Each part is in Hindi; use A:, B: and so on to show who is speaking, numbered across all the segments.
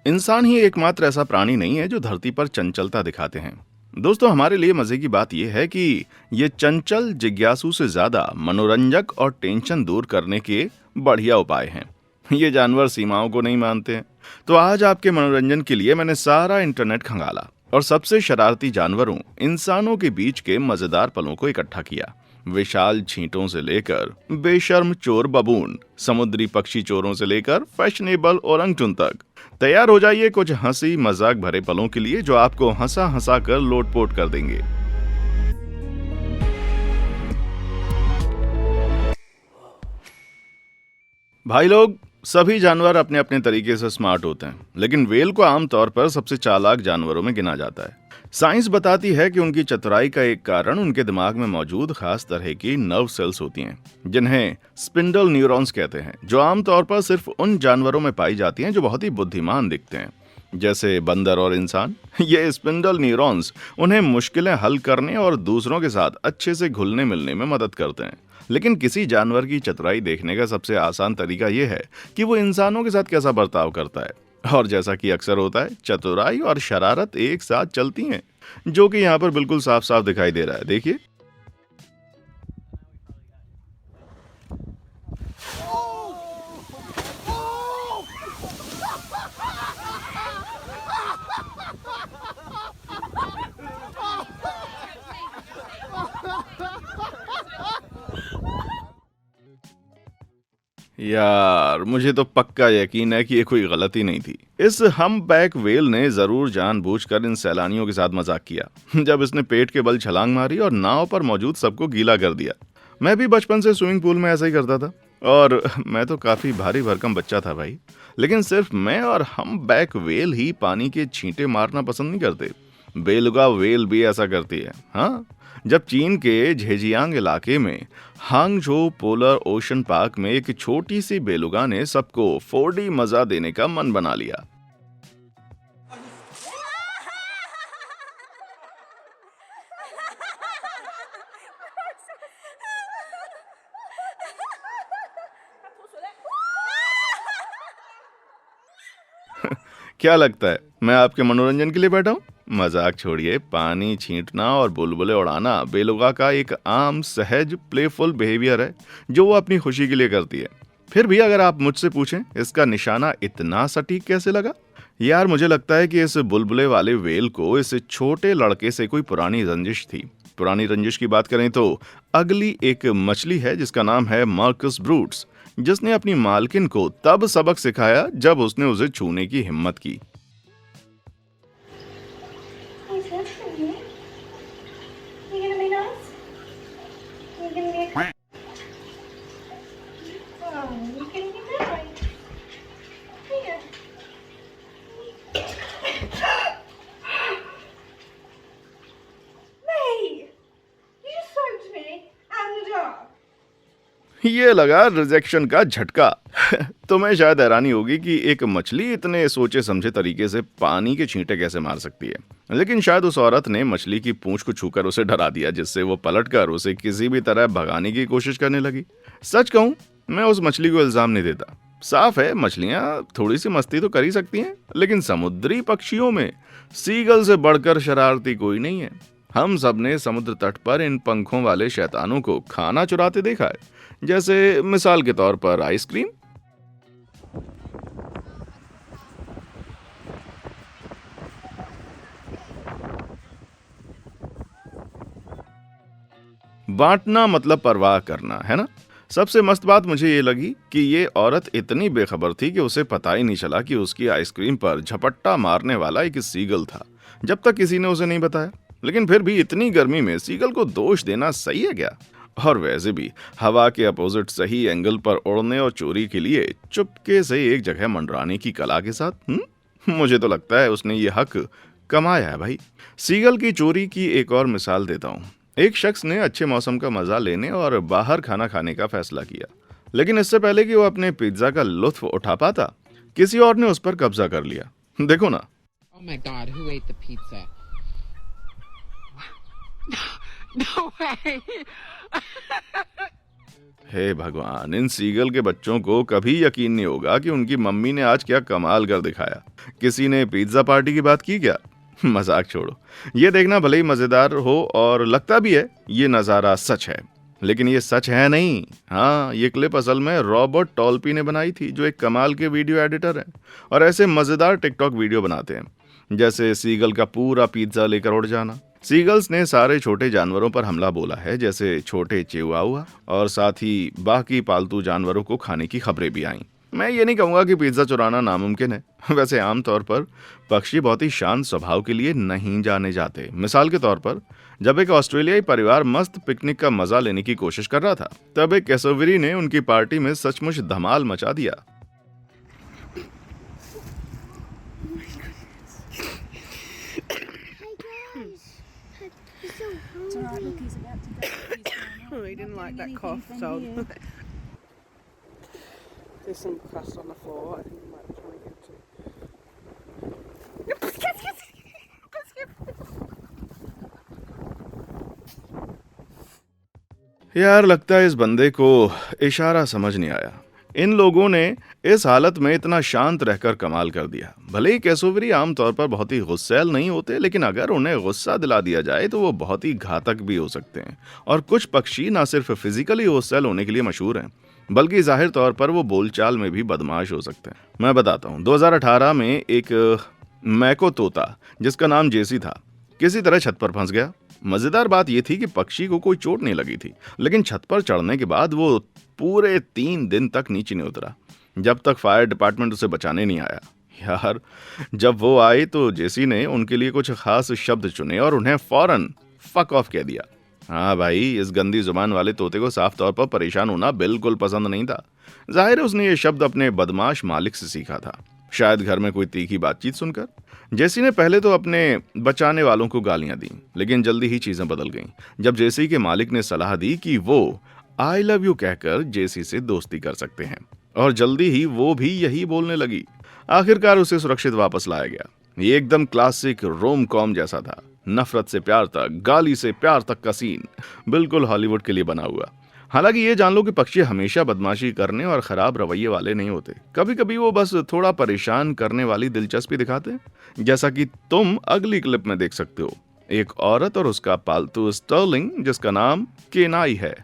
A: इंसान ही एकमात्र ऐसा प्राणी नहीं है जो धरती पर चंचलता दिखाते हैं। दोस्तों, हमारे लिए मजे की बात यह है कि ये चंचल जिज्ञासु से ज्यादा मनोरंजक और टेंशन दूर करने के बढ़िया उपाय हैं। ये जानवर सीमाओं को नहीं मानते हैं। तो आज आपके मनोरंजन के लिए मैंने सारा इंटरनेट खंगाला और सबसे शरारती जानवरों, इंसानों के बीच के मजेदार पलों को इकट्ठा किया। विशाल छींटों से लेकर बेशर्म चोर बबून, समुद्री पक्षी चोरों से लेकर फैशनेबल ओरंगटून तक। तैयार हो जाइए कुछ हंसी मजाक भरे पलों के लिए जो आपको हंसा हंसा कर लोटपोट कर देंगे। भाई लोग, सभी जानवर अपने अपने तरीके से स्मार्ट होते हैं, लेकिन व्हेल को आमतौर पर सबसे चालाक जानवरों में गिना जाता है। साइंस बताती है कि उनकी चतुराई का एक कारण उनके दिमाग में मौजूद खास तरह की नर्व सेल्स होती हैं, जिन्हें स्पिंडल न्यूरॉन्स कहते हैं, जो आमतौर पर सिर्फ उन जानवरों में पाई जाती हैं जो बहुत ही बुद्धिमान दिखते हैं, जैसे बंदर और इंसान। ये स्पिंडल न्यूरॉन्स उन्हें मुश्किलें हल करने और दूसरों के साथ अच्छे से घुलने मिलने में मदद करते हैं। लेकिन किसी जानवर की चतुराई देखने का सबसे आसान तरीका यह है कि वो इंसानों के साथ कैसा बर्ताव करता है। और जैसा कि अक्सर होता है, चतुराई और शरारत एक साथ चलती हैं, जो कि यहाँ पर बिल्कुल साफ साफ दिखाई दे रहा है। देखिए, यार मुझे तो पक्का यकीन है कि ये कोई गलती नहीं थी। इस हम्पबैक व्हेल ने जरूर जानबूझकर इन सैलानियों के साथ मजाक किया जब इसने पेट के बल छलांग मारी और नाव पर मौजूद सबको गीला कर दिया। मैं भी बचपन से स्विमिंग पूल में ऐसा ही करता था और मैं तो काफी भारी भरकम बच्चा था भाई। लेकिन सिर्फ मैं और हम्पबैक व्हेल ही पानी के छींटे मारना पसंद नहीं करते। बेलुगा व्हेल भी ऐसा करती है। हाँ, जब चीन के झेजियांग इलाके में हांगझो पोलर ओशन पार्क में एक छोटी सी बेलुगा ने सबको 4D मजा देने का मन बना लिया। क्या लगता है मैं आपके मनोरंजन के लिए बैठा हूँ? मजाक छोड़िए, पानी छींटना और बुलबुले उड़ाना बेलुगा का एक आम सहज प्लेफुल बिहेवियर है जो वो अपनी खुशी के लिए करती है। फिर भी अगर आप मुझसे पूछें इसका निशाना इतना सटीक कैसे लगा, यार मुझे लगता है कि इस बुलबुले वाले व्हेल को इस छोटे लड़के से कोई पुरानी रंजिश थी। पुरानी रंजिश की बात करें तो अगली एक मछली है जिसका नाम है मार्कस ब्रूट्स, जिसने अपनी मालकिन को तब सबक सिखाया जब उसने उसे छूने की हिम्मत की। ये लगा रिजेक्शन का झटका। तुम्हें शायद हैरानी होगी कि एक मछली इतने सोचे समझे तरीके से पानी के छींटे कैसे मार सकती है, लेकिन शायद उस औरत ने मछली की पूंछ को छूकर उसे डरा दिया, जिससे वो पलटकर उसे किसी भी तरह भगाने की कोशिश करने लगी। सच कहूं, मैं उस मछली को इल्जाम नहीं देता। साफ है, मछलियां थोड़ी सी मस्ती तो कर ही सकती हैं, लेकिन समुद्री पक्षियों में सीगल से बढ़कर शरारती कोई नहीं है। हम सब ने समुद्र तट पर इन पंखों वाले शैतानों को खाना चुराते देखा है, जैसे मिसाल के तौर पर आइसक्रीम। बांटना मतलब परवाह करना, है ना? सबसे मस्त बात मुझे ये लगी कि ये औरत इतनी बेखबर थी कि उसे पता ही नहीं चला कि उसकी आइसक्रीम पर झपट्टा मारने वाला एक सीगल था, जब तक किसी ने उसे नहीं बताया। लेकिन फिर भी इतनी गर्मी में सीगल को दोष देना सही है क्या? और वैसे भी हवा के अपोजिट सही एंगल पर उड़ने और चोरी के लिए चुपके से एक जगह मंडराने की कला के साथ मुझे तो लगता है उसने ये हक कमाया है भाई। सीगल की चोरी की एक और मिसाल देता हूँ। एक शख्स ने अच्छे मौसम का मजा लेने और बाहर खाना खाने का फैसला किया, लेकिन इससे पहले कि वो अपने पिज्जा का लुत्फ उठा पाता, किसी और ने उस पर कब्जा कर लिया। देखो ना।
B: Oh my God, who ate the pizza? No way!
A: हे भगवान, इन सीगल के बच्चों को कभी यकीन नहीं होगा कि उनकी मम्मी ने आज क्या कमाल कर दिखाया। किसी ने पिज्जा पार्टी की बात की क्या? मजाक छोड़ो। ये देखना भले ही मजेदार हो और लगता भी है ये नज़ारा सच है, लेकिन ये सच है नहीं। हाँ, ये क्लिप असल में रॉबर्ट टॉल्पी ने बनाई थी, जो एक कमाल के वीडियो एडिटर हैं और ऐसे मजेदार टिकटॉक वीडियो बनाते हैं, जैसे सीगल का पूरा पिज्जा लेकर उड़ जाना। सीगल्स ने सारे छोटे जानवरों पर हमला बोला है, जैसे छोटे चिहुआहुआ, और साथ ही बाकी पालतू जानवरों को खाने की खबरें भी आईं। मैं ये नहीं कहूंगा कि पिज्जा चुराना नामुमकिन है। वैसे आमतौर पर पक्षी बहुत ही शांत स्वभाव के लिए नहीं जाने जाते। मिसाल के तौर पर जब एक ऑस्ट्रेलियाई परिवार मस्त पिकनिक का मजा लेने की कोशिश कर रहा था, तब एक कैसोवेरी ने उनकी पार्टी में सचमुच धमाल मचा दिया।
C: It's alright, look, he's about to go. He's going on.
D: Oh, he didn't like that
C: Anything
D: cough,
C: from
D: so
C: here.
D: there's some crust on the floor. I think he might be trying to get to.
A: यार, लगता है इस बंदे को इशारा समझ नहीं आया। इन लोगों ने इस हालत में इतना शांत रहकर कमाल कर दिया। भले ही कैसोवेरी आमतौर पर बहुत ही गुस्सैल नहीं होते, लेकिन अगर उन्हें गुस्सा दिला दिया जाए तो वो बहुत ही घातक भी हो सकते हैं। और कुछ पक्षी ना सिर्फ फिजिकली गुस्सैल होने के लिए मशहूर हैं, बल्कि जाहिर तौर पर वो बोलचाल में भी बदमाश हो सकते हैं। मैं बताता हूँ, 2018 में एक मैको तोता, जिसका नाम जेसी था, किसी तरह छत पर फंस गया। मजेदार बात यह थी कि पक्षी को कोई चोट नहीं लगी थी, लेकिन छत पर चढ़ने के बाद वो पूरे 3 दिन तक नीचे नहीं उतरा, जब तक फायर डिपार्टमेंट उसे बचाने नहीं आया। यार, जब वो आए तो जेसी ने उनके लिए कुछ खास शब्द चुने और उन्हें फौरन फक ऑफ कह दिया। हाँ भाई, इस गंदी जुबान वाले तोते को साफ तौर पर परेशान होना बिल्कुल पसंद नहीं था। जाहिर है उसने ये शब्द अपने बदमाश मालिक से सीखा था, शायद घर में कोई तीखी बातचीत सुनकर। जेसी ने पहले तो अपने बचाने वालों को गालियां दी, लेकिन जल्दी ही चीजें बदल गईं जब जेसी के मालिक ने सलाह दी कि वो आई लव यू कहकर जेसी से दोस्ती कर सकते हैं, और जल्दी ही वो भी यही बोलने लगी। आखिरकार उसे सुरक्षित वापस लाया गया। ये एकदम क्लासिक रोम कॉम जैसा था, नफरत से प्यार तक, गाली से प्यार तक का सीन, बिल्कुल हॉलीवुड के लिए बना हुआ। हालांकि ये जान लो कि पक्षी हमेशा बदमाशी करने और खराब रवैये वाले नहीं होते। कभी कभी वो बस थोड़ा परेशान करने वाली दिलचस्पी दिखाते हैं, जैसा कि तुम अगली क्लिप में देख सकते हो। एक औरत और उसका पालतू स्टर्लिंग, जिसका नाम केनाई है।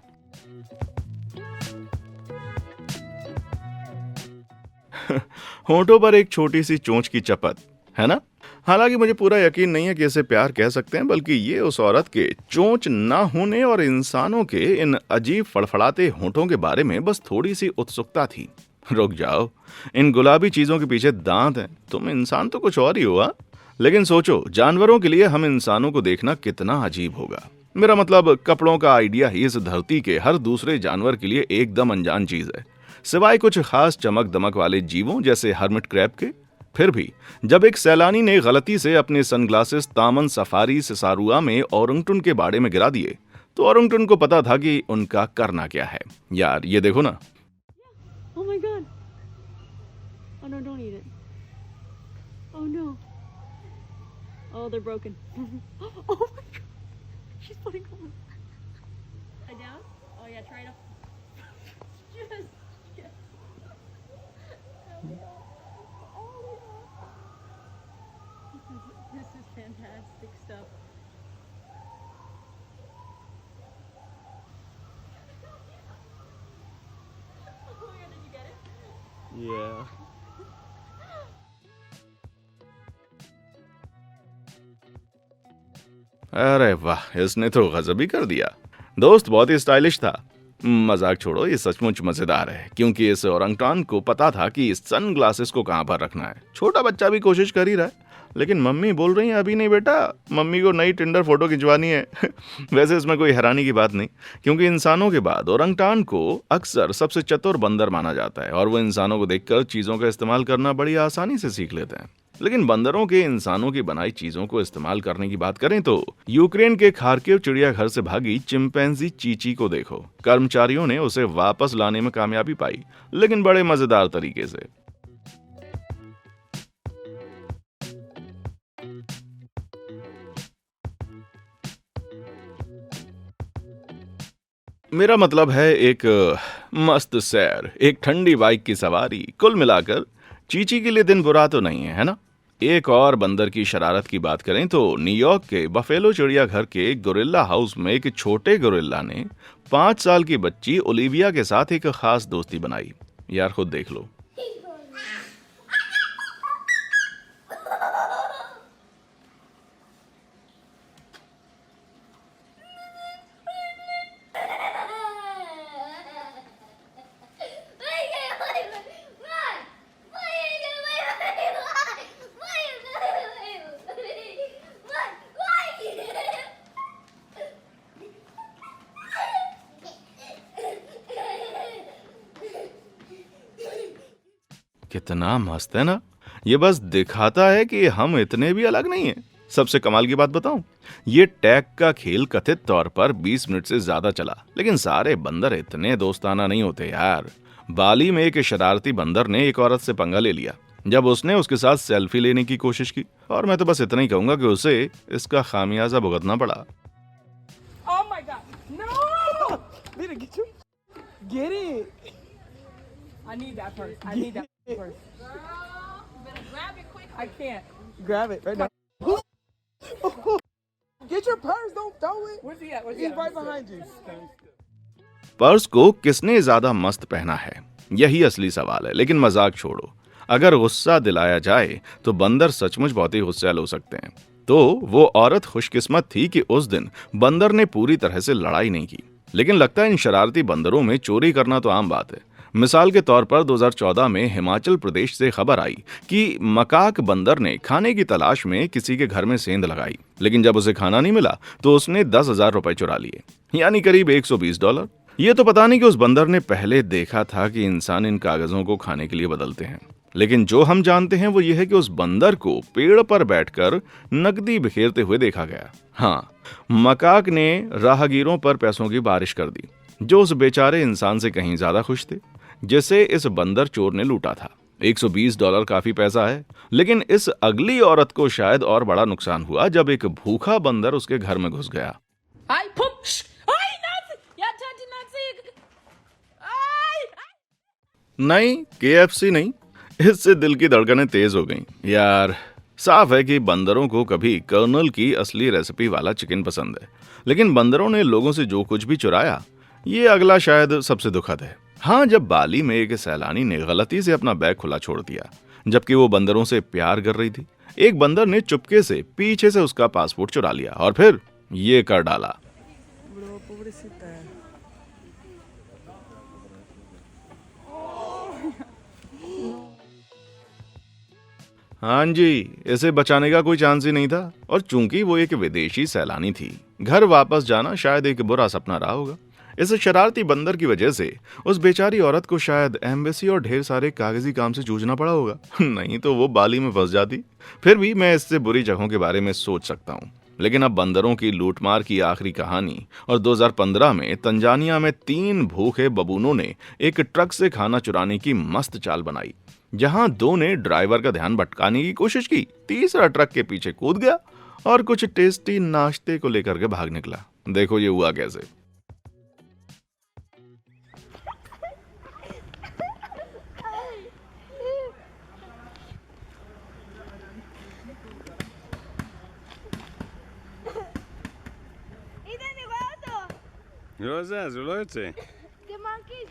A: होंठों पर एक छोटी सी चोंच की चपत, है ना? हालांकि मुझे पूरा यकीन नहीं है कि इसे प्यार कह सकते हैं, बल्कि ये उस औरत के चोंच ना होने और इंसानों के इन अजीब फड़फड़ाते होंठों के बारे में बस थोड़ी सी उत्सुकता थी। रुक जाओ, इन गुलाबी चीजों के पीछे दांत हैं, तुम इंसान तो कुछ और ही हो। हाँ? लेकिन सोचो, जानवरों के लिए हम इंसानों को देखना कितना अजीब होगा। मेरा मतलब, कपड़ों का आइडिया ही इस धरती के हर दूसरे जानवर के लिए एकदम अनजान चीज है, सिवाय कुछ खास चमक दमक वाले जीवों जैसे हर्मिट क्रैब के। फिर भी जब एक सैलानी ने गलती से अपने सनग्लासेस तामन सफारी सिसारुआ में ओरंगटन के बाड़े में गिरा दिए, तो ओरंगटन को पता था कि उनका करना क्या है। यार, ये देखो ना।
C: Oh my god. Oh no, don't eat it. Oh no. Oh, they're broken. Oh my god. She's putting on. Head down? Oh yeah, try it up. Yes. Yes. Oh yeah. This is fantastic stuff. Oh yeah, did you get it?
A: Yeah. अरे वाह, इसने तो गजब ही कर दिया। दोस्त बहुत ही स्टाइलिश था। मजाक छोड़ो, ये सचमुच मजेदार है, क्योंकि इस ओरंगटान को पता था कि इस सनग्लासेस को कहां पर रखना है। छोटा बच्चा भी कोशिश कर ही रहा है, लेकिन मम्मी बोल रही है अभी नहीं बेटा, मम्मी को नई टिंडर फोटो खिंचवानी है। वैसे इसमें कोई हैरानी की बात नहीं, क्योंकि इंसानों के बाद ओरंगटान को अक्सर सबसे चतुर बंदर माना जाता है, और वो इंसानों को देखकर चीजों का इस्तेमाल करना बड़ी आसानी से सीख लेते हैं। लेकिन बंदरों के इंसानों की बनाई चीजों को इस्तेमाल करने की बात करें तो यूक्रेन के खार्किव चिड़ियाघर से भागी चिंपैंजी चीची को देखो। कर्मचारियों ने उसे वापस लाने में कामयाबी पाई, लेकिन बड़े मजेदार तरीके से। मेरा मतलब है एक मस्त सैर, एक ठंडी बाइक की सवारी, कुल मिलाकर चीची के लिए दिन बुरा तो नहीं है ना। एक और बंदर की शरारत की बात करें तो न्यूयॉर्क के बफेलो चिड़ियाघर के गोरिल्ला हाउस में एक छोटे गोरिल्ला ने 5 साल की बच्ची ओलिविया के साथ एक खास दोस्ती बनाई। यार खुद देख लो। कितना मस्त है ना। ये बस दिखाता है कि हम इतने भी अलग नहीं हैं। सबसे कमाल की बात बताऊं, ये टैग का खेल कथित तौर पर 20 मिनट से ज्यादा चला, लेकिन सारे बंदर इतने दोस्ताना नहीं होते यार। बाली में एक शरारती बंदर ने एक औरत से पंगा ले लिया जब उसने उसके साथ सेल्फी लेने की कोशिश की, और मैं तो बस इतना ही कहूंगा कि उसे इसका खामियाजा भुगतना पड़ा।
D: Oh my god. No! Mira, get it. I need that purse. I need that purse.
B: Better grab it quick.
D: I can't. Grab it right now. Get your purse. Don't throw it. Where's he at? He's right behind you.
A: Purse को किसने ज्यादा मस्त पहना है, यही असली सवाल है। लेकिन मजाक छोड़ो, अगर गुस्सा दिलाया जाए तो बंदर सचमुच बहुत ही गुस्सैल हो सकते हैं। तो वो औरत खुशकिस्मत थी कि उस दिन बंदर ने पूरी तरह से लड़ाई नहीं की। लेकिन लगता है इन शरारती बंदरों में चोरी करना तो आम बात है। मिसाल के तौर पर 2014 में हिमाचल प्रदेश से खबर आई कि मकाक बंदर ने खाने की तलाश में किसी के घर में सेंध लगाई, लेकिन जब उसे खाना नहीं मिला तो उसने 10,000 रुपए चुरा लिए, यानी करीब $120। ये तो पता नहीं कि उस बंदर ने पहले देखा था कि इंसान इन कागजों को खाने के लिए बदलते हैं। लेकिन जो हम जानते हैं वो ये है कि उस बंदर को पेड़ पर बैठकर नकदी बिखेरते हुए देखा गया। हाँ, मकाक ने राहगीरों पर पैसों की बारिश कर दी, जो उस बेचारे इंसान से कहीं ज्यादा खुश थे जिसे इस बंदर चोर ने लूटा था। $120 काफी पैसा है, लेकिन इस अगली औरत को शायद और बड़ा नुकसान हुआ जब एक भूखा बंदर उसके घर में घुस गया।
D: Ay, pum. Shh. Ay, Nazi. Yeah, touchy Nazi. Ay.
A: नहीं, KFC नहीं। इससे दिल की धड़कनें तेज हो गईं। यार साफ है कि बंदरों को कभी कर्नल की असली रेसिपी वाला चिकन पसंद है, लेकिन बंदरों ने लोगों से जो कुछ भी चुराया, ये अगला शायद सबसे दुखद है। हाँ, जब बाली में एक सैलानी ने गलती से अपना बैग खुला छोड़ दिया जबकि वो बंदरों से प्यार कर रही थी, एक बंदर ने चुपके से पीछे से उसका पासपोर्ट चुरा लिया और फिर ये कर डाला।
D: Bro, pobrecita.
A: हाँ जी, इसे बचाने का कोई चांस ही नहीं था, और चूंकि वो एक विदेशी सैलानी थी, घर वापस जाना शायद एक बुरा सपना रहा होगा। इस शरारती बंदर की वजह से उस बेचारी औरत को शायद एम्बेसी और ढेर सारे कागजी काम से जूझना पड़ा होगा, नहीं तो वो बाली में फंस जाती। फिर भी मैं इससे बुरी जगहों के बारे में सोच सकता हूँ। लेकिन अब बंदरों की लूटमार की आखिरी कहानी, और 2015 में तंजानिया में 3 भूखे बबूनों ने एक ट्रक से खाना चुराने की मस्त चाल बनाई, जहां 2 ने ड्राइवर का ध्यान भटकाने की कोशिश की, तीसरा ट्रक के पीछे कूद गया और कुछ टेस्टी नाश्ते को लेकर के भाग निकला। देखो ये हुआ कैसे।
E: Idę nie to!
F: Rozaz, uloce.
E: The monkeys!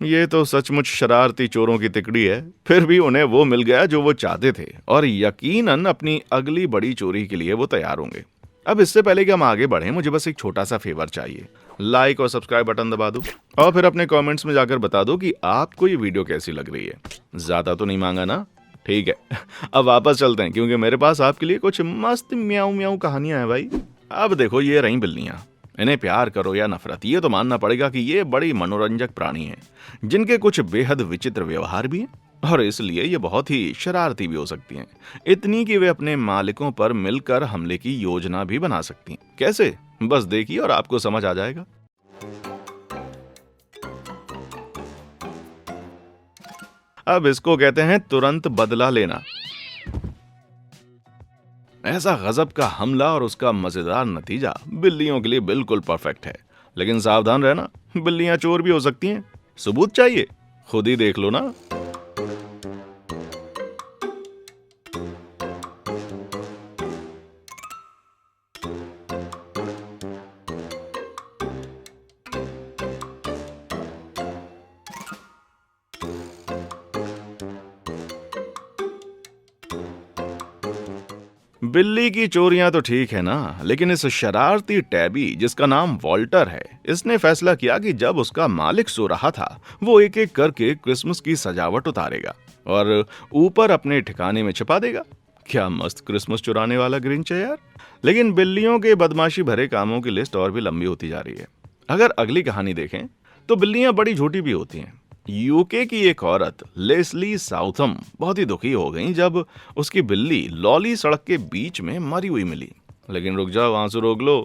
A: ये तो सचमुच शरारती चोरों की तिकड़ी है। फिर भी उन्हें वो मिल गया जो वो चाहते थे, और यकीनन अपनी अगली बड़ी चोरी के लिए वो तैयार होंगे। अब इससे पहले कि हम आगे बढ़ें, मुझे बस एक छोटा सा फेवर चाहिए। लाइक और सब्सक्राइब बटन दबा दो, और फिर अपने कमेंट्स में जाकर बता दो कि आपको ये वीडियो कैसी लग रही है। ज्यादा तो नहीं मांगा ना? ठीक है, अब वापस चलते हैं, क्योंकि मेरे पास आपके लिए कुछ मस्त म्याऊं म्याऊं कहानियां हैं भाई। अब देखो, ये रही बिल्लियां। इन्हें प्यार करो या नफरत, ये तो मानना पड़ेगा कि ये बड़ी मनोरंजक प्राणी हैं, जिनके कुछ बेहद विचित्र व्यवहार भी हैं, और इसलिए ये बहुत ही शरारती भी हो सकती हैं। इतनी कि वे अपने मालिकों पर मिलकर हमले की योजना भी बना सकती हैं। कैसे? बस देखिए और आपको समझ आ जाएगा। अब इसको कहते हैं तुरंत बदला लेना। ऐसा गजब का हमला और उसका मजेदार नतीजा बिल्लियों के लिए बिल्कुल परफेक्ट है। लेकिन सावधान रहना, बिल्लियां चोर भी हो सकती हैं। सबूत चाहिए? खुद ही देख लो ना। बिल्ली की चोरियां तो ठीक है ना, लेकिन इस शरारती टैबी जिसका नाम वॉल्टर है, इसने फैसला किया कि जब उसका मालिक सो रहा था वो एक एक करके क्रिसमस की सजावट उतारेगा और ऊपर अपने ठिकाने में छिपा देगा। क्या मस्त क्रिसमस चुराने वाला ग्रिंच है यार। लेकिन बिल्लियों के बदमाशी भरे कामों की लिस्ट और भी लंबी होती जा रही है। अगर अगली कहानी देखें तो बिल्लियां बड़ी झूठी भी होती हैं। यूके की एक औरत लेस्ली साउथम बहुत ही दुखी हो गई जब उसकी बिल्ली लॉली सड़क के बीच में मरी हुई मिली। लेकिन रुक जाओ, आंसू रोक लो।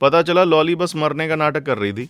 A: पता चला लॉली बस मरने का नाटक कर रही थी।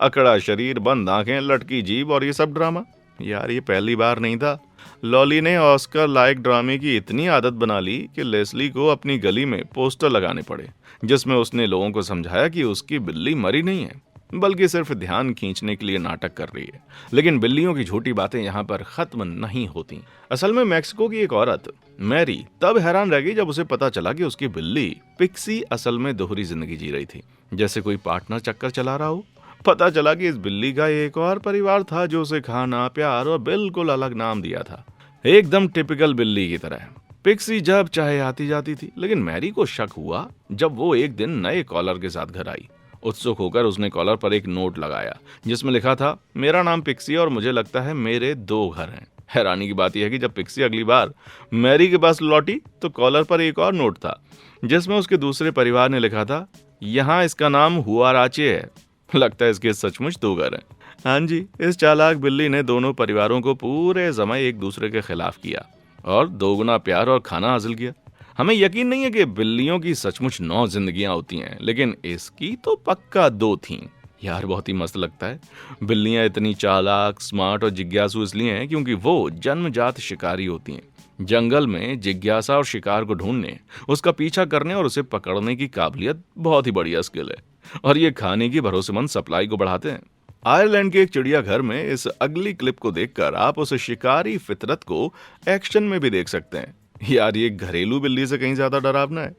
A: अकड़ा शरीर, बंद आंखें, लटकी जीभ और ये सब ड्रामा। यार ये पहली बार नहीं था। लॉली ने ऑस्कर लायक ड्रामे की इतनी आदत बना ली कि लेस्ली को अपनी गली में पोस्टर लगाने पड़े जिसमें उसने लोगों को समझाया कि उसकी बिल्ली मरी नहीं है बल्कि सिर्फ ध्यान खींचने के लिए नाटक कर रही है। लेकिन बिल्लियों की झूठी बातें यहाँ पर खत्म नहीं होती। असल में मैक्सिको की एक औरत मैरी तब हैरान रह गई जब उसे पता चला कि उसकी बिल्ली पिक्सी असल में दोहरी जिंदगी जी रही थी, जैसे कोई पार्टनर चक्कर चला रहा हो। पता चला कि इस बिल्ली का एक और परिवार था जो उसे खाना, प्यार और बिल्कुल अलग नाम दिया था, एकदम टिपिकल बिल्ली की तरह। पिक्सी जब चाहे आती जाती थी, लेकिन मैरी को शक हुआ जब वो एक दिन नए कॉलर के साथ घर आई। उत्सुक होकर उसने कॉलर पर एक नोट लगाया जिसमें लिखा था, मेरा नाम पिक्सी और मुझे लगता है मेरे 2 घर हैं। हैरानी की बात यह है कि जब पिक्सी अगली बार मैरी के पास लौटी तो कॉलर पर एक और नोट था जिसमें उसके दूसरे परिवार ने लिखा था, यहाँ इसका नाम हुआराचे है। लगता है इसके सचमुच 2 घर हैं। हाँ जी, इस चालाक बिल्ली ने दोनों परिवारों को पूरे समय एक दूसरे के खिलाफ किया और 2 गुना प्यार और खाना हासिल किया। हमें यकीन नहीं है कि बिल्लियों की सचमुच 9 जिंदगियां होती हैं, लेकिन इसकी तो पक्का 2 थीं। यार बहुत ही मस्त लगता है। बिल्लियां इतनी चालाक, स्मार्ट और जिज्ञासु इसलिए हैं क्योंकि वो जन्मजात शिकारी होती हैं। जंगल में जिज्ञासा और शिकार को ढूंढने, उसका पीछा करने और उसे पकड़ने की काबिलियत बहुत ही बढ़िया स्किल है और ये खाने की भरोसेमंद सप्लाई को बढ़ाते हैं। आयरलैंड के एक चिड़ियाघर में इस अगली क्लिप को देखकर आप उस शिकारी फितरत को एक्शन में भी देख सकते हैं। यार ये घरेलू बिल्ली से कहीं ज्यादा डरावना है।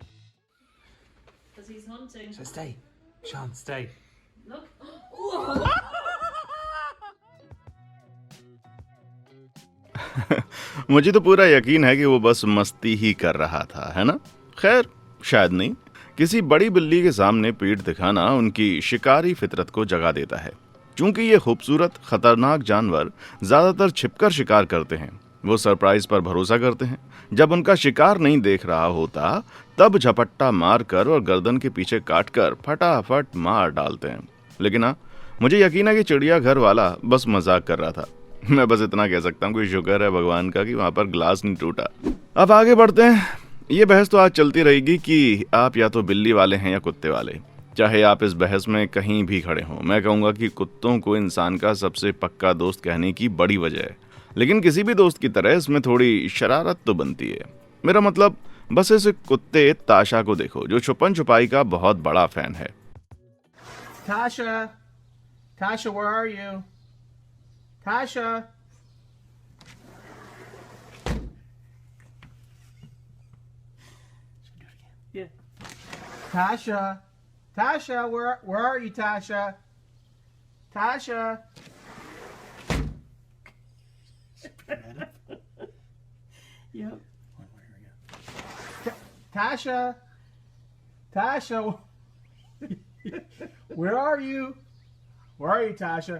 G: So stay. Sean, stay.
A: मुझे तो पूरा यकीन है कि वो बस मस्ती ही कर रहा था, है ना? खैर शायद नहीं। किसी बड़ी बिल्ली के सामने पीठ दिखाना उनकी शिकारी फितरत को जगा देता है। चूंकि ये खूबसूरत खतरनाक जानवर ज्यादातर छिपकर शिकार करते हैं, वो सरप्राइज पर भरोसा करते हैं। जब उनका शिकार नहीं देख रहा होता तब झपट्टा मारकर और गर्दन के पीछे काटकर फटाफट मार डालते हैं। लेकिन हाँ, मुझे यकीन है कि चिड़ियाघर वाला बस मजाक कर रहा था। मैं बस इतना कह सकता हूँ कि शुक्र है भगवान का कि वहां पर ग्लास नहीं टूटा। अब आगे बढ़ते हैं। ये बहस तो आज चलती रहेगी कि आप या तो बिल्ली वाले हैं या कुत्ते वाले। चाहे आप इस बहस में कहीं भी खड़े हों, मैं कहूँगा कि कुत्तों को इंसान का सबसे पक्का दोस्त कहने की बड़ी वजह है। लेकिन किसी भी दोस्त की तरह इसमें थोड़ी शरारत तो बनती है। मेरा मतलब बस इस कुत्ते ताशा को देखो जो छुपन छुपाई का बहुत बड़ा फैन है।
D: Tasha. Tasha, where are you? Tasha.
G: Yeah.
D: Tasha. Tasha, where are you, Tasha? Tasha.
G: Yep.
D: Tasha. Tasha. Where are you? Where are you, Tasha?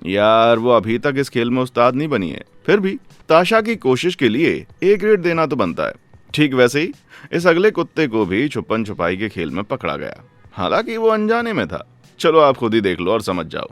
A: यार वो अभी तक इस खेल में उस्ताद नहीं बनी है, फिर भी ताशा की कोशिश के लिए एक रेट देना तो बनता है। ठीक वैसे ही इस अगले कुत्ते को भी छुपन छुपाई के खेल में पकड़ा गया, हालांकि वो अनजाने में था। चलो आप खुद ही देख लो और समझ जाओ।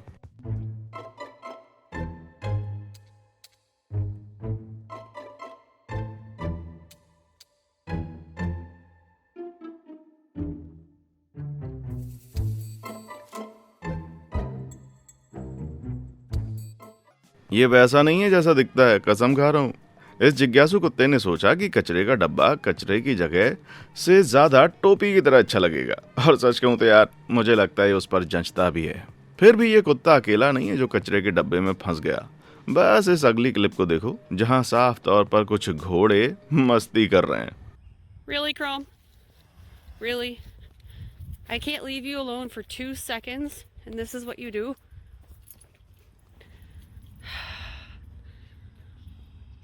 A: ये वैसा नहीं है जैसा दिखता है, कसम खा रहा हूँ। इस जिज्ञासु कुत्ते ने सोचा कि कचरे का डब्बा कचरे की जगह से ज्यादा टोपी की तरह अच्छा लगेगा। और सच कहूं तो यार, मुझे लगता है उस पर जंचता भी है। फिर भी ये कुत्ता अकेला नहीं है जो कचरे के डब्बे में फंस गया। बस इस अगली क्लिप को देखो, जहां साफ तौर पर कुछ घोड़े मस्ती कर रहे हैं।
C: Really, Chrome? Really? I can't leave you alone for 2 seconds, and this is what you do?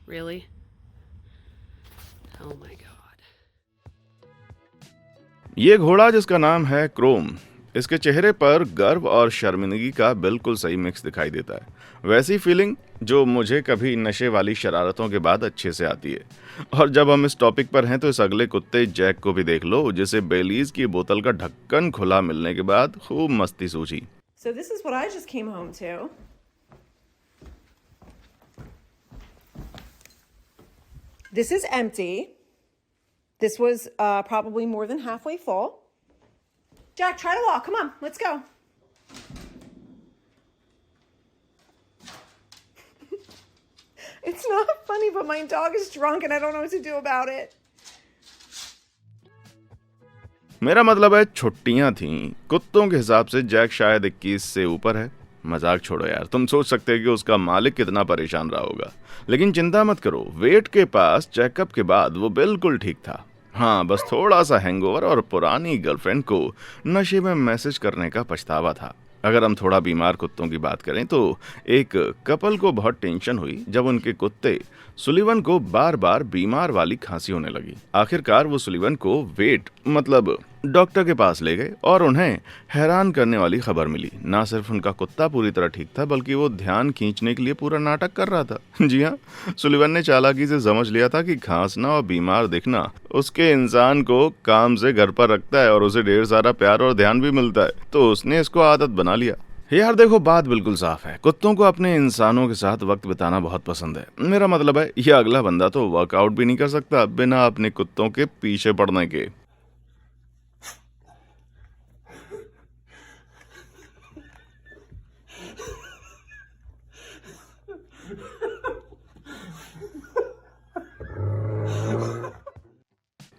C: Really? Oh my god.
A: ये घोड़ा जिसका नाम है क्रोम, इसके चेहरे पर गर्व और शर्मिंदगी का बिल्कुल सही मिक्स दिखाई देता है। वैसी फीलिंग जो मुझे कभी नशे वाली शरारतों के बाद अच्छे से आती है। और जब हम इस टॉपिक पर हैं तो इस अगले कुत्ते जैक को भी देख लो, जिसे बेलीज की बोतल का ढक्कन खुला मिलने के बाद खूब मस्ती सूझी।
H: So this is what I just came home to. This is empty. This was probably more than halfway full. Jack, try to walk. Come on, let's go. It's not funny, but my dog is drunk and I don't know what to do about it.
A: मेरा मतलब है छुट्टियां थीं। कुत्तों के हिसाब से जैक शायद 21 से ऊपर है। मजाक छोड़ो यार, तुम सोच सकते हो कि उसका मालिक कितना परेशान रहा होगा। लेकिन चिंता मत करो, वेट के पास चेकअप के बाद वो बिल्कुल ठीक था। हाँ, बस थोड़ा सा हैंगओवर और पुरानी गर्लफ्रेंड को नशे में मैसेज करने का पछतावा था। अगर हम थोड़ा बीमार कुत्तों की बात करें तो एक कपल को बहुत टेंशन हुई जब उनके कुत्ते सुलिवन को बार बार बीमार वाली खांसी होने लगी। आखिरकार वो सुलिवन को डॉक्टर के पास ले गए और उन्हें हैरान करने वाली खबर मिली। ना सिर्फ उनका कुत्ता पूरी तरह ठीक था, बल्कि वो ध्यान खींचने के लिए पूरा नाटक कर रहा था। जी हाँ, सुलिवन ने चालाकी से समझ लिया था कि खांसना और बीमार दिखना उसके इंसान को काम से घर पर रखता है और उसे ढेर सारा प्यार और ध्यान भी मिलता है, तो उसने इसको आदत बना लिया। यार देखो, बात बिल्कुल साफ है, कुत्तों को अपने इंसानों के साथ वक्त बिताना बहुत पसंद है। मेरा मतलब है, यह अगला बंदा तो वर्कआउट भी नहीं कर सकता बिना अपने कुत्तों के पीछे पड़ने के।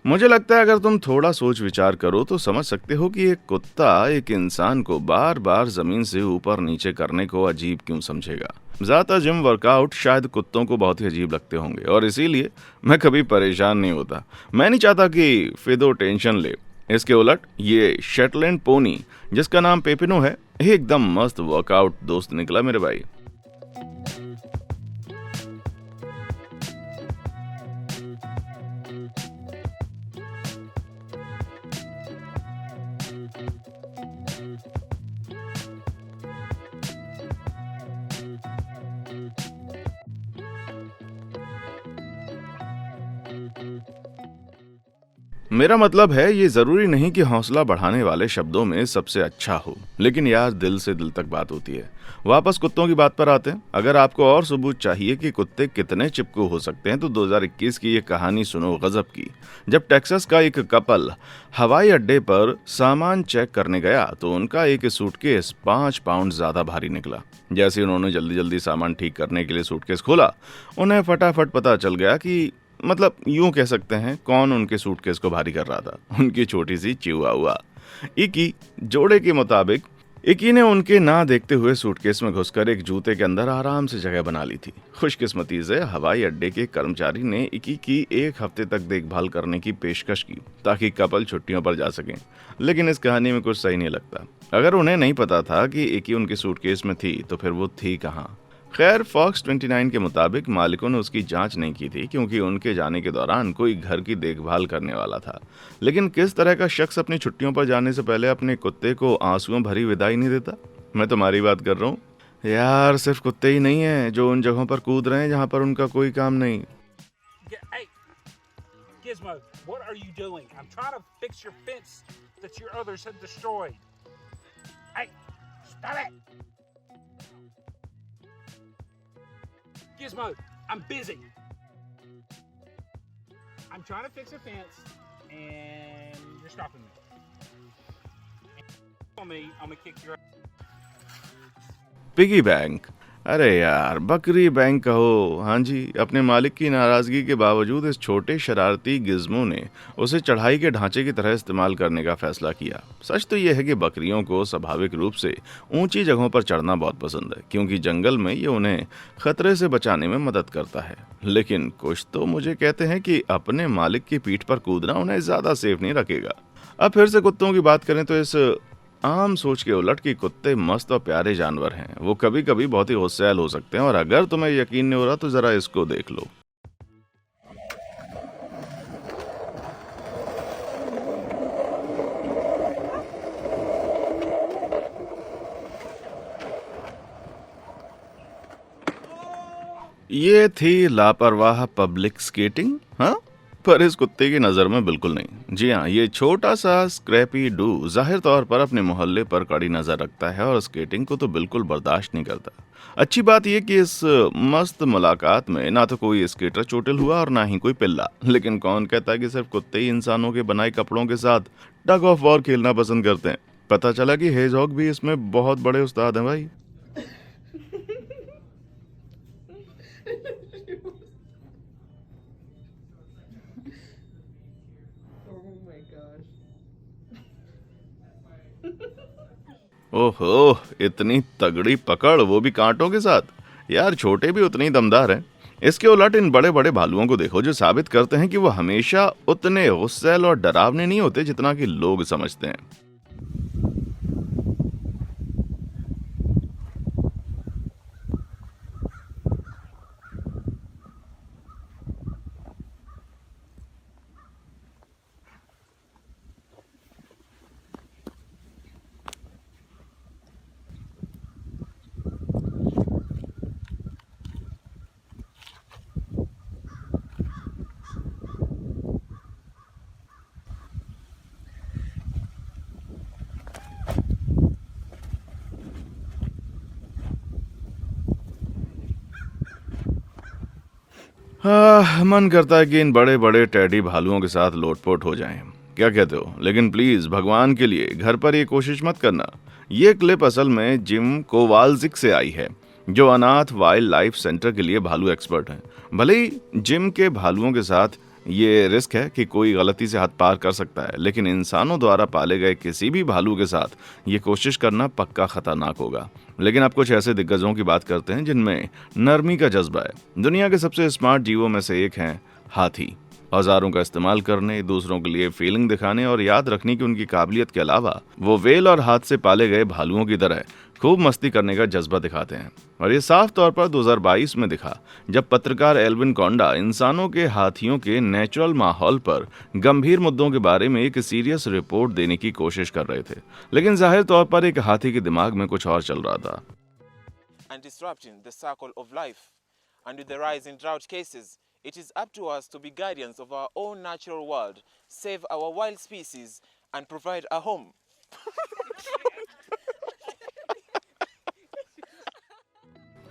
A: मुझे लगता है अगर तुम थोड़ा सोच विचार करो तो समझ सकते हो कि एक कुत्ता एक इंसान को बार बार जमीन से ऊपर नीचे करने को अजीब क्यों समझेगा। ज्यादातर जिम वर्कआउट शायद कुत्तों को बहुत ही अजीब लगते होंगे और इसीलिए मैं कभी परेशान नहीं होता। मैं नहीं चाहता कि फिदो टेंशन ले। इसके उलट ये शेटलैंड पोनी जिसका नाम पेपिनो है, एकदम मस्त वर्कआउट दोस्त निकला मेरे भाई। मेरा मतलब है, ये जरूरी नहीं कि हौसला बढ़ाने वाले शब्दों में सबसे अच्छा हो, लेकिन यार दिल से दिल तक बात होती है। वापस कुत्तों की बात पर आते हैं। अगर आपको और सबूत चाहिए कि कुत्ते कितने चिपकू हो सकते हैं तो 2021 की ये कहानी सुनो गजब की। जब टेक्सास का एक कपल हवाई अड्डे पर सामान चेक करने गया तो उनका एक सूटकेस 5 पाउंड ज्यादा भारी निकला। जैसे उन्होंने जल्दी जल्दी सामान ठीक करने के लिए सूटकेस खोला, उन्हें फटाफट पता चल गया कि यूं कह सकते हैं कौन उनके सूटकेस को भारी कर रहा था। उनकी छोटी सी चिहुआहुआ इकी। जोड़े के मुताबिक इकी ने उनके ना देखते हुए सूटकेस में घुसकर एक जूते के अंदर आराम से जगह बना ली थी। खुशकिस्मती से हवाई अड्डे के कर्मचारी ने इकी की 1 हफ्ते तक देखभाल करने की पेशकश की ताकि कपल छुट्टियों पर जा सकें। लेकिन इस कहानी में कुछ सही नहीं लगता। अगर उन्हें नहीं पता था कि इकी उनके सूटकेस में थी तो फिर वो थी कहाँ। खैर, फॉक्स 29 के मुताबिक मालिकों ने उसकी जांच नहीं की थी क्योंकि उनके जाने के दौरान कोई घर की देखभाल करने वाला था। लेकिन किस तरह का शख्स अपनी छुट्टियों पर जाने से पहले अपने कुत्ते को आंसुओं भरी विदाई नहीं देता? मैं तुम्हारी बात कर रहा हूँ यार। सिर्फ कुत्ते ही नहीं हैं जो उन जगहों पर कूद रहे हैं जहाँ पर उनका कोई काम नहीं।
I: Hey, Gizmo, what are you doing? I'm trying to fix your fence that your others have destroyed. Hey, stop it! Gizmo, I'm busy. I'm trying to fix a fence, and you're stopping me. On me, I'm gonna kick your.
A: Piggy bank. अरे यार, बकरी बैंक कहो, हाँ जी। अपने मालिक की नाराजगी के बावजूद इस छोटे शरारती गिज़्मो ने उसे चढ़ाई के ढांचे की तरह इस्तेमाल करने का फैसला किया। सच तो यह है कि बकरियों को स्वाभाविक रूप से ऊंची जगहों पर चढ़ना बहुत पसंद है, क्योंकि जंगल में ये उन्हें खतरे से बचाने में मदद करता है। लेकिन कुछ तो मुझे कहते हैं कि अपने मालिक की पीठ पर कूदना उन्हें ज़्यादा सेफ नहीं रखेगा। अब फिर से कुत्तों की बात करें तो इस आम सोच के उलट कि कुत्ते मस्त और प्यारे जानवर हैं, वो कभी कभी बहुत ही गुस्सैल हो सकते हैं। और अगर तुम्हें यकीन नहीं हो रहा तो जरा इसको देख लो। ये थी लापरवाह पब्लिक स्केटिंग, हाँ? पर इस कुत्ते की नज़र में बिल्कुल नहीं। जी हाँ, ये छोटा सा स्क्रैपी डू जाहिर तौर पर अपने मोहल्ले पर कड़ी नज़र रखता है और स्केटिंग को तो बिल्कुल बर्दाश्त नहीं करता। अच्छी बात यह कि इस मस्त मुलाकात में ना तो कोई स्केटर चोटिल हुआ और ना ही कोई पिल्ला। लेकिन कौन कहता है कि सिर्फ कुत्ते ही इंसानों के बनाए कपड़ों के साथ टग ऑफ वॉर खेलना पसंद करते हैं। पता चला कि हेजहॉग भी इसमें बहुत बड़े उस्ताद हैं भाई। ओहो, इतनी तगड़ी पकड़, वो भी कांटों के साथ। यार छोटे भी उतनी दमदार हैं। इसके उलट इन बड़े बड़े भालुओं को देखो, जो साबित करते हैं कि वो हमेशा उतने गुस्सैल और डरावने नहीं होते जितना कि लोग समझते हैं। मन करता है कि इन बड़े बड़े टैडी भालुओं के साथ लोटपोट हो जाएं। क्या कहते हो? लेकिन प्लीज भगवान के लिए घर पर ये कोशिश मत करना। ये क्लिप असल में जिम कोवालजिक से आई है, जो अनाथ वाइल्ड लाइफ सेंटर के लिए भालू एक्सपर्ट हैं। भले ही जिम के भालुओं के साथ ये रिस्क है कि कोई गलती से हद पार कर सकता है, लेकिन इंसानों द्वारा पाले गए किसी भी भालू के साथ ये कोशिश करना पक्का खतरनाक होगा। लेकिन अब कुछ ऐसे दिग्गजों की बात करते हैं जिनमें नरमी का जज्बा है। दुनिया के सबसे स्मार्ट जीवों में से एक हैं हाथी। औजारों का इस्तेमाल करने, दूसरों के लिए फीलिंग दिखाने और याद रखने की उनकी काबिलियत के अलावा वो वेल और हाथ से पाले गए भालुओं की तरह खूब मस्ती करने का जज्बा दिखाते हैं। और ये साफ तौर पर 2022 में दिखा, जब पत्रकार एल्विन कोंडा इंसानों के हाथियों के नेचुरल माहौल पर गंभीर मुद्दों के बारे में एक सीरियस रिपोर्ट देने की कोशिश कर रहे थे। लेकिन जाहिर तौर पर एक हाथी के दिमाग में कुछ और चल रहा था।
J: And disrupting the circle of life. And with the rise in drought cases, it is up to us to be guardians of our own natural world, save our wild species, and provide a home.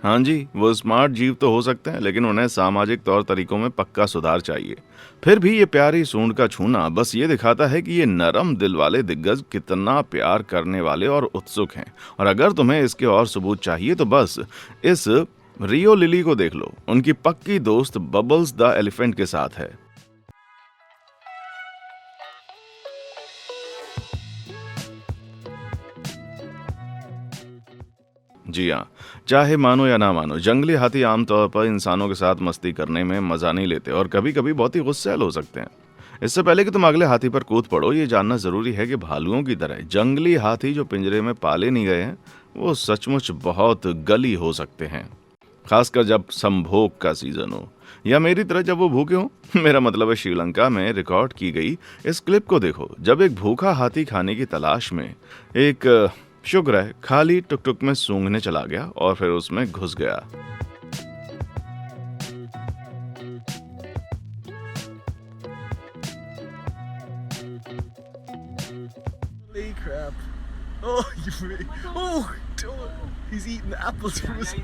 A: हाँ जी, वो स्मार्ट जीव तो हो सकते हैं, लेकिन उन्हें सामाजिक तौर तरीकों में पक्का सुधार चाहिए। फिर भी ये प्यारी सूंड का छूना बस ये दिखाता है कि ये नरम दिल वाले दिग्गज कितना प्यार करने वाले और उत्सुक हैं। और अगर तुम्हें इसके और सबूत चाहिए तो बस इस रियो लिली को देख लो। उनकी पक्की दोस्त बबल्स द एलिफेंट के साथ है। जी हाँ, चाहे मानो या ना मानो, जंगली हाथी आमतौर पर इंसानों के साथ मस्ती करने में मजा नहीं लेते और कभी कभी बहुत ही गुस्सैल हो सकते हैं। इससे पहले कि तुम अगले हाथी पर कूद पड़ो, ये जानना जरूरी है कि भालुओं की तरह जंगली हाथी जो पिंजरे में पाले नहीं गए हैं, वो सचमुच बहुत गली हो सकते हैं, खासकर जब संभोग का सीजन हो या मेरी तरह जब वो भूखे हो। मेरा मतलब है श्रीलंका में रिकॉर्ड की गई इस क्लिप को देखो, जब एक भूखा हाथी खाने की तलाश में एक शुक्र है खाली टुकटुक में सूंघने चला गया और फिर उसमें घुस गया।
D: Oh, you really... Oh, he's eating the apples from his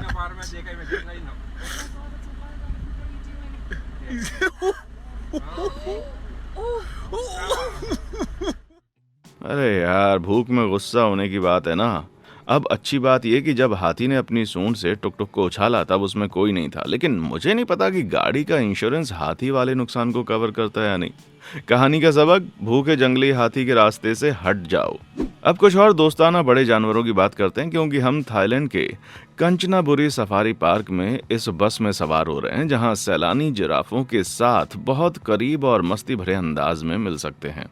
A: अरे यार, भूख में गुस्सा होने की बात है ना, अब अच्छी बात यह कि जब हाथी ने अपनी सूंड से टुक टुक को उछाला तब उसमें कोई नहीं था, लेकिन मुझे नहीं पता कि गाड़ी का इंश्योरेंस हाथी वाले नुकसान को कवर करता है या नहीं। कहानी का सबक, भूखे जंगली हाथी के रास्ते से हट जाओ। अब कुछ और दोस्ताना बड़े जानवरों की बात करते हैं, क्योंकि हम थाईलैंड के कंचनाबुरी सफारी पार्क में इस बस में सवार हो रहे हैं, जहां सैलानी जिराफों के साथ बहुत करीब और मस्ती भरे अंदाज में मिल सकते हैं।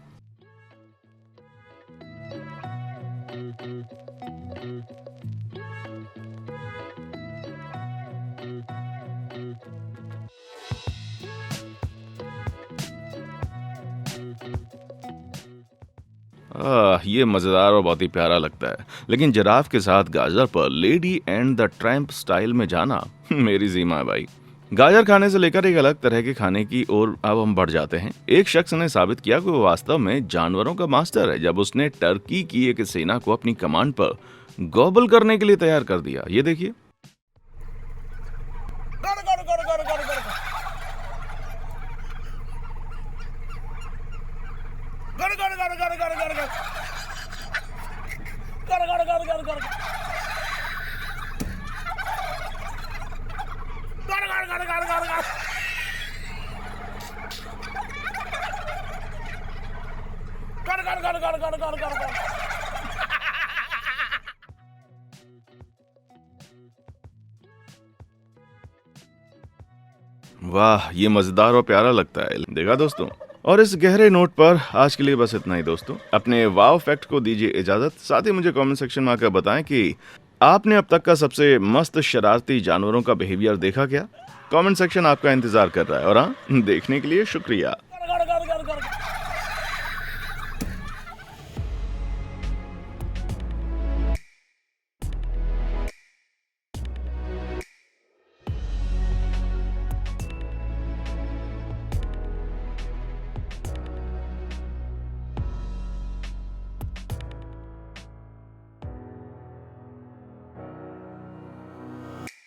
A: ये मज़ेदार और बहुत ही प्यारा लगता है, लेकिन जिराफ के साथ गाजर पर lady and the tramp style में जाना मेरी ज़ीमा है भाई। गाजर खाने से लेकर एक अलग तरह के खाने की ओर अब हम बढ़ जाते हैं। एक शख्स ने साबित किया कि वो वास्तव में जानवरों का मास्टर है, जब उसने टर्की की एक सेना को अपनी कमांड पर गॉबल करने के लिए तैयार कर दिया। ये देखिए। वाह, ये मजेदार और प्यारा लगता है। देखा दोस्तों। और इस गहरे नोट पर आज के लिए बस इतना ही दोस्तों। अपने वाव फैक्ट को दीजिए इजाजत। साथ ही मुझे कमेंट सेक्शन में आकर बताएं कि आपने अब तक का सबसे मस्त शरारती जानवरों का बिहेवियर देखा क्या। कमेंट सेक्शन आपका इंतजार कर रहा है। और हाँ, देखने के लिए शुक्रिया।